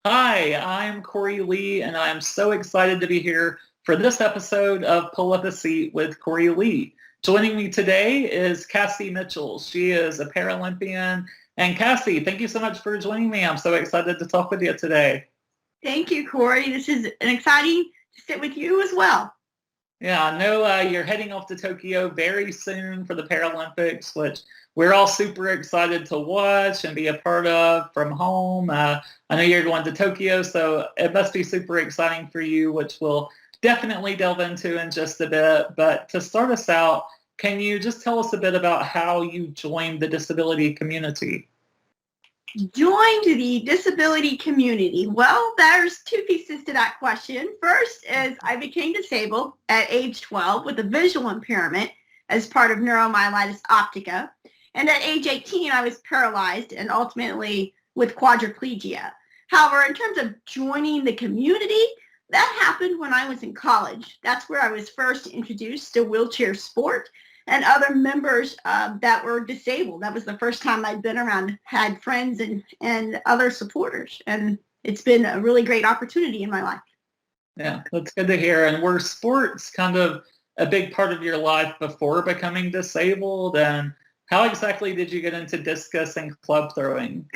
Hi, I'm Cory Lee, and I'm so excited to be here for this episode of Pull Up a Seat with Cory Lee. Joining me today is Cassie Mitchell. She is a Paralympian. And Cassie, thank you so much for joining me. I'm so excited to talk with you today. Thank you, Cory. This is an exciting to sit with you as well. Yeah, I know you're heading off to Tokyo very soon for the Paralympics, which we're all super excited to watch and be a part of from home. I know you're going to Tokyo, so it must be super exciting for you, which we'll definitely delve into in just a bit. But to start us out, can you just tell us a bit about how you joined the disability community? Joined the disability community. Well, there's two pieces to that question. First is I became disabled at age 12 with a visual impairment as part of neuromyelitis optica. And at age 18, I was paralyzed and ultimately with quadriplegia. However, in terms of joining the community, that happened when I was in college. That's where I was first introduced to wheelchair sport and other members that were disabled. That was the first time I'd been around, had friends and other supporters. And it's been a really great opportunity in my life. Yeah, that's good to hear. And were sports kind of a big part of your life before becoming disabled? And how exactly did you get into discus and club throwing?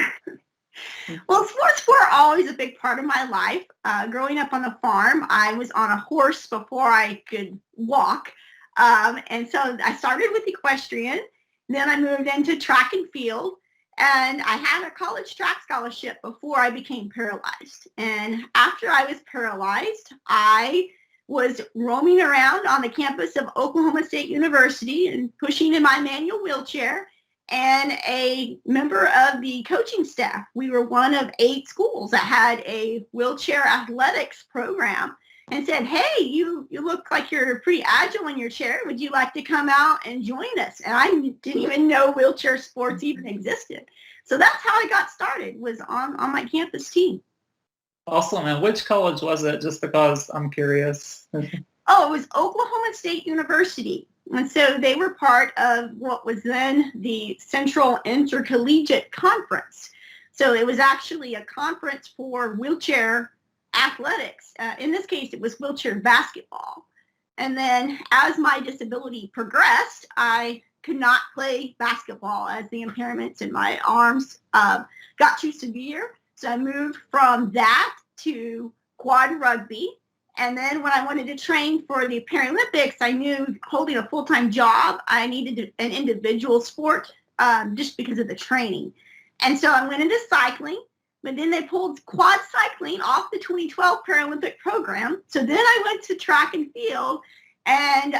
Well, sports were always a big part of my life. Growing up on the farm, I was on a horse before I could walk. And so I started with equestrian, then I moved into track and field, and I had a college track scholarship before I became paralyzed. And after I was paralyzed, I was roaming around on the campus of Oklahoma State University and pushing in my manual wheelchair and a member of the coaching staff. We were one of 8 schools that had a wheelchair athletics program. And said, hey, you look like you're pretty agile in your chair. Would you like to come out and join us? And I didn't even know wheelchair sports even existed. So that's how I got started, was on my campus team. Awesome. And which college was it? Just because I'm curious. Oh, it was Oklahoma State University. And so they were part of what was then the Central Intercollegiate Conference. So it was actually a conference for wheelchair athletics. In this case, it was wheelchair basketball. And then as my disability progressed, I could not play basketball as the impairments in my arms got too severe. So I moved from that to quad rugby. And then when I wanted to train for the Paralympics, I knew holding a full-time job, I needed an individual sport just because of the training. And so I went into cycling. But then they pulled quad cycling off the 2012 Paralympic program. So then I went to track and field, and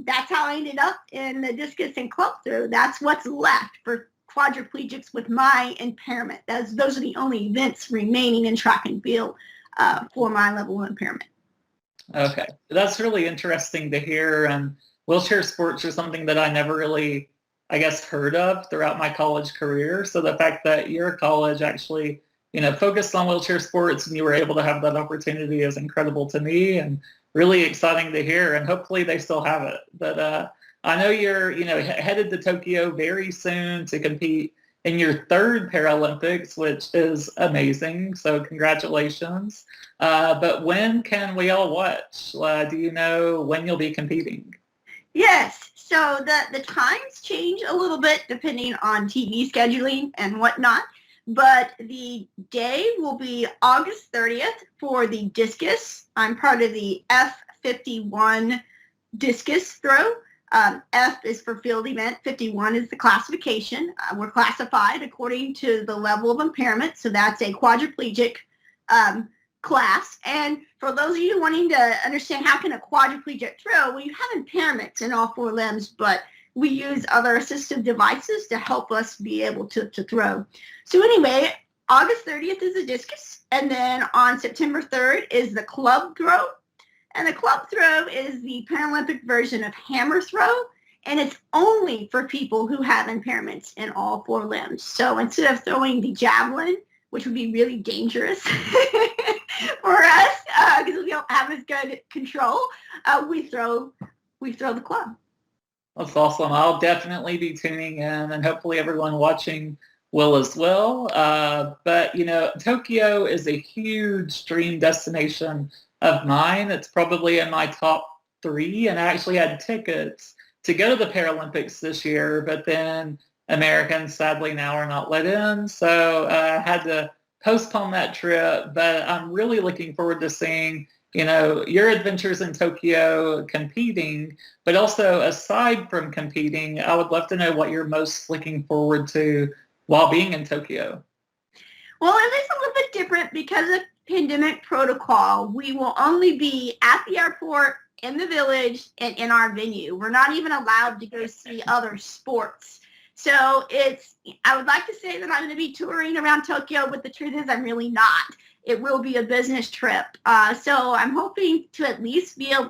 that's how I ended up in the discus and club throw. That's what's left for quadriplegics with my impairment. Those are the only events remaining in track and field for my level of impairment. Okay, that's really interesting to hear. And wheelchair sports are something that I never really, heard of throughout my college career. So the fact that your college actually focused on wheelchair sports and you were able to have that opportunity is incredible to me and really exciting to hear. And hopefully they still have it. But I know you're, headed to Tokyo very soon to compete in your 3rd Paralympics, which is amazing. So congratulations. But when can we all watch? Do you know when you'll be competing? Yes. So the times change a little bit depending on TV scheduling and whatnot. But the day will be August 30th for the discus. I'm part of the F51 discus throw. F is for field event. 51 is the classification. We're classified according to the level of impairment. So that's a quadriplegic class. And for those of you wanting to understand how can a quadriplegic throw, well, you have impairments in all 4 limbs, but we use other assistive devices to help us be able to throw. So anyway, August 30th is the discus, and then on September 3rd is the club throw. And the club throw is the Paralympic version of hammer throw, and it's only for people who have impairments in all 4 limbs. So instead of throwing the javelin, which would be really dangerous for us because we don't have as good control, we throw the club. That's awesome. I'll definitely be tuning in, and hopefully everyone watching will as well. But, Tokyo is a huge dream destination of mine. It's probably in my top 3, and I actually had tickets to go to the Paralympics this year, but then Americans sadly now are not let in. So I had to postpone that trip, but I'm really looking forward to seeing, your adventures in Tokyo competing, but also aside from competing, I would love to know what you're most looking forward to while being in Tokyo. Well, it is a little bit different because of pandemic protocol. We will only be at the airport, in the village, and in our venue. We're not even allowed to go see other sports. So I would like to say that I'm going to be touring around Tokyo, but the truth is I'm really not. It will be a business trip. So I'm hoping to at least be able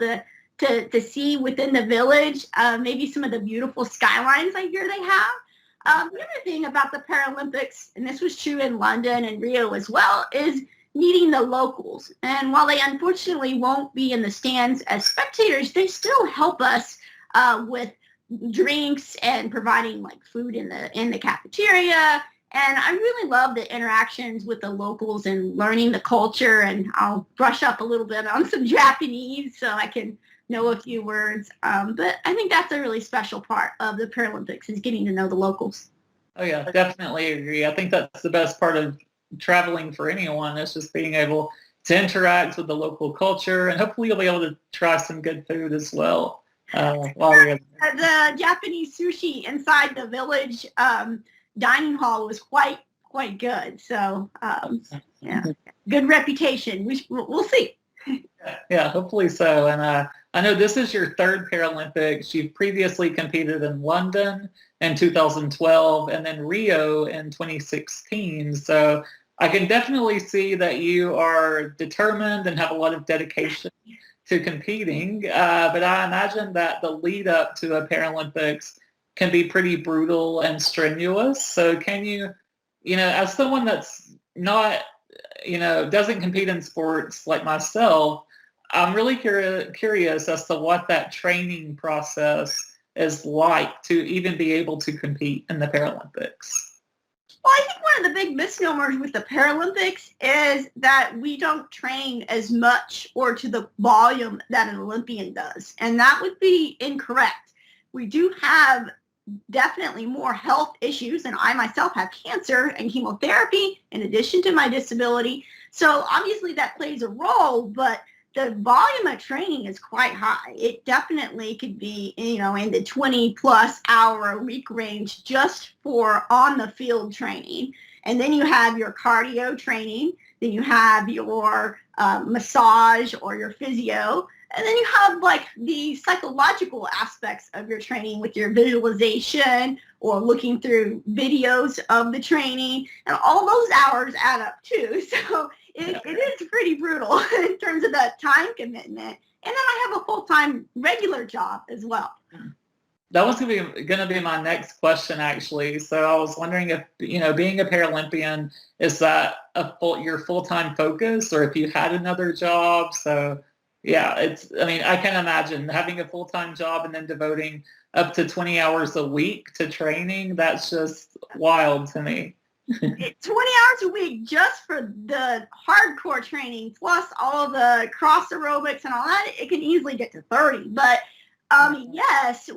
to see within the village, maybe some of the beautiful skylines I hear they have. The other thing about the Paralympics, and this was true in London and Rio as well, is meeting the locals. And while they unfortunately won't be in the stands as spectators, they still help us with drinks and providing like food in the cafeteria. And I really love the interactions with the locals and learning the culture. And I'll brush up a little bit on some Japanese so I can know a few words. But I think that's a really special part of the Paralympics is getting to know the locals. Oh yeah, definitely agree. I think that's the best part of traveling for anyone, is just being able to interact with the local culture, and hopefully you'll be able to try some good food as well while you're there. The Japanese sushi inside the village dining hall was quite good. So yeah, good reputation. We'll see. Yeah, hopefully so. And I know this is your 3rd Paralympics. You've previously competed in London in 2012 and then Rio in 2016. So I can definitely see that you are determined and have a lot of dedication to competing. But I imagine that the lead up to a Paralympics can be pretty brutal and strenuous. So can you, as someone that's not, doesn't compete in sports like myself, I'm really curious as to what that training process is like to even be able to compete in the Paralympics. Well, I think one of the big misnomers with the Paralympics is that we don't train as much or to the volume that an Olympian does. And that would be incorrect. We do have definitely more health issues, and I myself have cancer and chemotherapy in addition to my disability. So obviously that plays a role, but the volume of training is quite high. It definitely could be, in the 20 plus hour a week range just for on the field training. And then you have your cardio training, then you have your massage or your physio. And then you have like the psychological aspects of your training with your visualization or looking through videos of the training, and all those hours add up too. So it is pretty brutal in terms of that time commitment. And then I have a full-time regular job as well. That was going to be my next question, actually. So I was wondering if, being a Paralympian, is that your full-time focus, or if you had another job? So yeah, I can imagine having a full-time job and then devoting up to 20 hours a week to training. That's just wild to me. 20 hours a week just for the hardcore training, plus all the cross aerobics and all that, it can easily get to 30. But yes,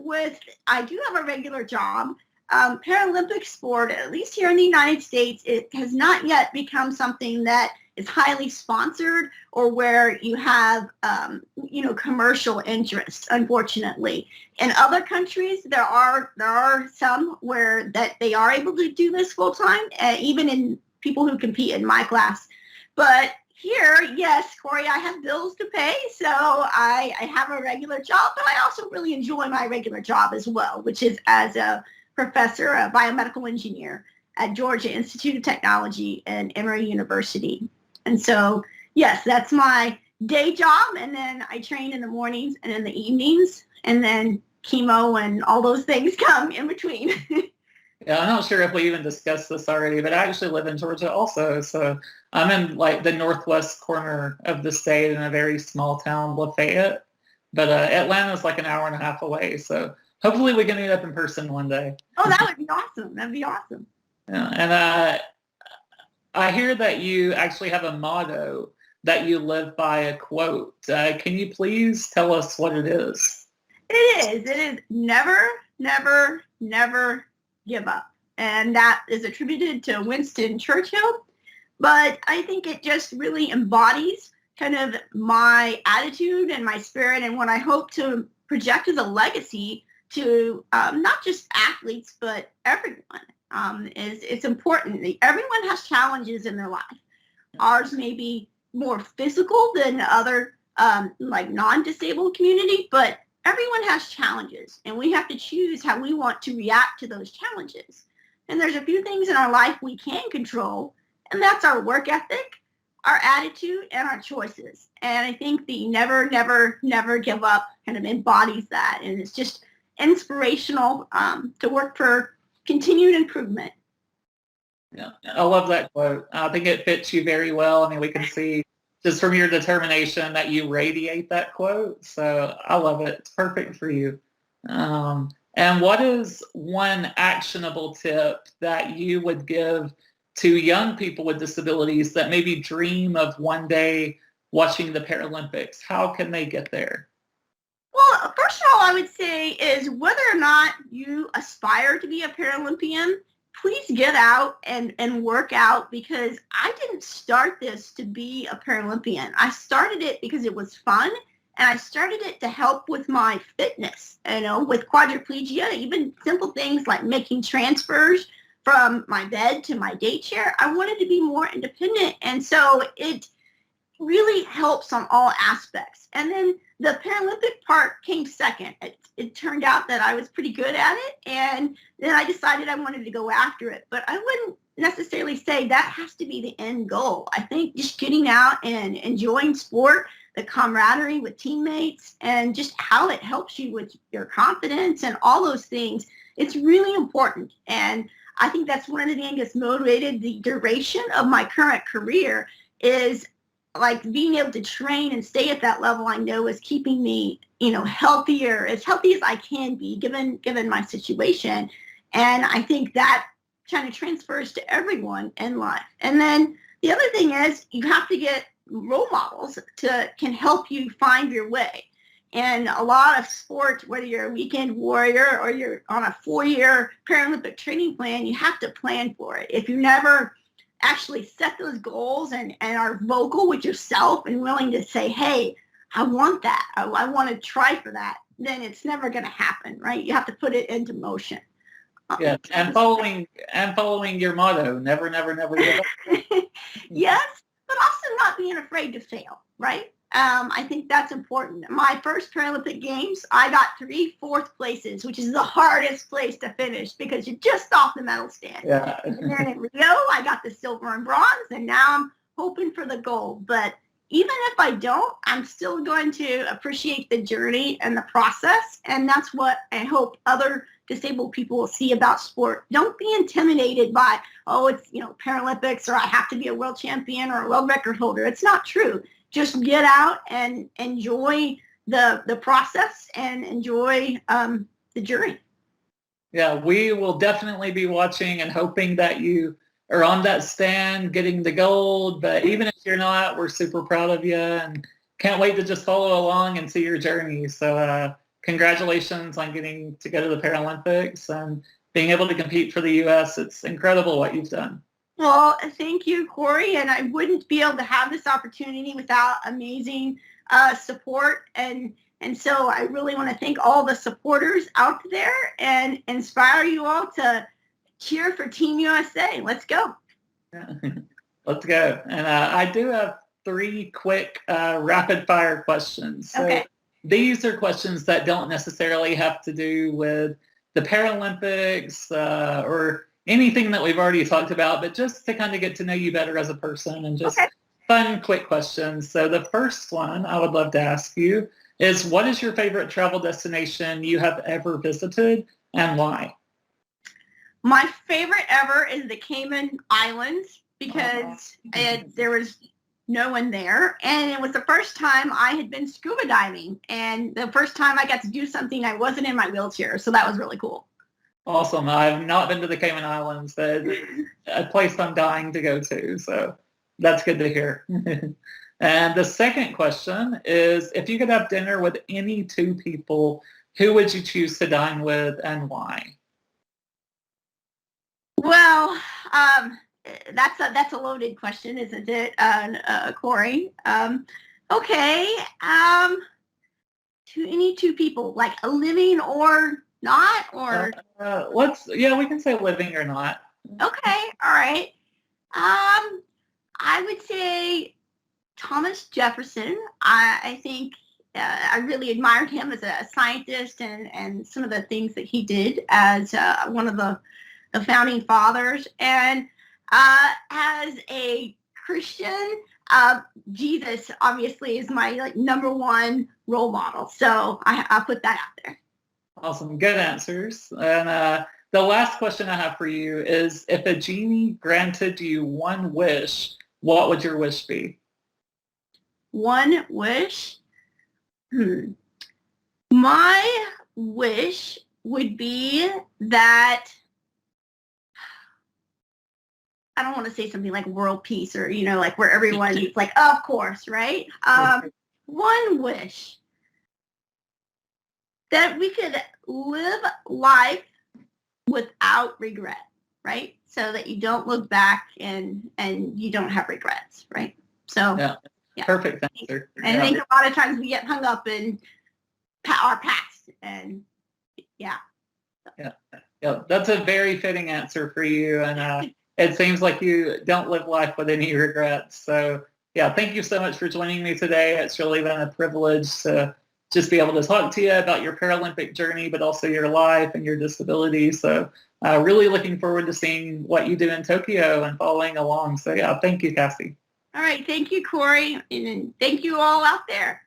I do have a regular job. Paralympic sport, at least here in the United States, it has not yet become something that is highly sponsored or where you have, commercial interest, unfortunately. In other countries, there are some where that they are able to do this full time, even in people who compete in my class. But here, yes, Cory, I have bills to pay, so I have a regular job, but I also really enjoy my regular job as well, which is as a professor, a biomedical engineer at Georgia Institute of Technology and Emory University. And so, yes, that's my day job, and then I train in the mornings and in the evenings, and then chemo and all those things come in between. Yeah, I'm not sure if we even discussed this already, but I actually live in Georgia also. So I'm in like the northwest corner of the state in a very small town, Lafayette. But Atlanta's like an hour and a half away. So hopefully we can meet up in person one day. Oh, that would be awesome. That'd be awesome. Yeah, and I hear that you actually have a motto that you live by, a quote. Can you please tell us what it is? It is never, never, never give up. And that is attributed to Winston Churchill. But I think it just really embodies kind of my attitude and my spirit and what I hope to project as a legacy to not just athletes, but everyone. It's important. Everyone has challenges in their life. Ours may be more physical than other like non-disabled community, but everyone has challenges, and we have to choose how we want to react to those challenges. And there's a few things in our life we can control, and that's our work ethic, our attitude, and our choices. And I think the never, never, never give up kind of embodies that, and it's just inspirational to work for continued improvement. Yeah, I love that quote. I think it fits you very well. I mean, we can see just from your determination that you radiate that quote. So I love it. It's perfect for you. And what is one actionable tip that you would give to young people with disabilities that maybe dream of one day watching the Paralympics? How can they get there? Well, first of all, I would say is whether or not you aspire to be a Paralympian, please get out and work out, because I didn't start this to be a Paralympian. I started it because it was fun, and I started it to help with my fitness, with quadriplegia, even simple things like making transfers from my bed to my day chair. I wanted to be more independent, and so it really helps on all aspects. And then the Paralympic part came second. It turned out that I was pretty good at it, and then I decided I wanted to go after it. But I wouldn't necessarily say that has to be the end goal. I think just getting out and enjoying sport, the camaraderie with teammates, and just how it helps you with your confidence and all those things, it's really important. And I think that's one of the things that's motivated the duration of my current career is like being able to train and stay at that level. I know is keeping me, healthier, as healthy as I can be given my situation. And I think that kind of transfers to everyone in life. And then the other thing is you have to get role models can help you find your way. And a lot of sports, whether you're a weekend warrior or you're on a 4-year Paralympic training plan, you have to plan for it. If you never actually set those goals and are vocal with yourself and willing to say, hey, I want that, I want to try for that, then it's never going to happen, right? You have to put it into motion. Yeah, and following your motto, never, never, never give up. Yes, but also not being afraid to fail, right? I think that's important. My first Paralympic Games, I got 3 fourth places, which is the hardest place to finish because you're just off the medal stand. Yeah. And then in Rio, I got the silver and bronze, and now I'm hoping for the gold. But even if I don't, I'm still going to appreciate the journey and the process, and that's what I hope other disabled people will see about sport. Don't be intimidated by, it's Paralympics, or I have to be a world champion or a world record holder. It's not true. Just get out and enjoy the process and enjoy the journey. Yeah, we will definitely be watching and hoping that you are on that stand getting the gold. But even if you're not, we're super proud of you and can't wait to just follow along and see your journey. So congratulations on getting to go to the Paralympics and being able to compete for the U.S. It's incredible what you've done. Well, thank you, Cory, and I wouldn't be able to have this opportunity without amazing support, and so I really want to thank all the supporters out there and inspire you all to cheer for Team USA. Let's go. Yeah. Let's go. And I do have 3 quick rapid fire questions. So okay. These are questions that don't necessarily have to do with the Paralympics or anything that we've already talked about, but just to kind of get to know you better as a person and just fun, quick questions. So the first one I would love to ask you is, what is your favorite travel destination you have ever visited and why? My favorite ever is the Cayman Islands because there was no one there, and it was the first time I had been scuba diving, and the first time I got to do something I wasn't in my wheelchair, so that was really cool. Awesome. I've not been to the Cayman Islands, but a place I'm dying to go to. So that's good to hear. And the second question is, if you could have dinner with any two people, who would you choose to dine with and why? Well, that's a loaded question, isn't it, Cory? Okay. To any two people, like a living or not, or We can say living or not. okay, all right. I would say Thomas Jefferson. I think I really admired him as a scientist and some of the things that he did as one of the founding fathers. And as a Christian, Jesus obviously is my number one role model. So I'll put that out there. Awesome. Good answers. And the last question I have for you is, if a genie granted you one wish, what would your wish be? One wish? My wish would be that, I don't want to say something like world peace or, like where everyone's like, of course, right? One wish that we could live life without regret, right? So that you don't look back and you don't have regrets, right? So, yeah. Perfect answer. And I think a lot of times we get hung up in our past, and yeah. That's a very fitting answer for you, and it seems like you don't live life with any regrets. So, yeah, thank you so much for joining me today. It's really been a privilege to just be able to talk to you about your Paralympic journey, but also your life and your disability. So, really looking forward to seeing what you do in Tokyo and following along. So, yeah, thank you, Cassie. All right. Thank you, Cory. And thank you all out there.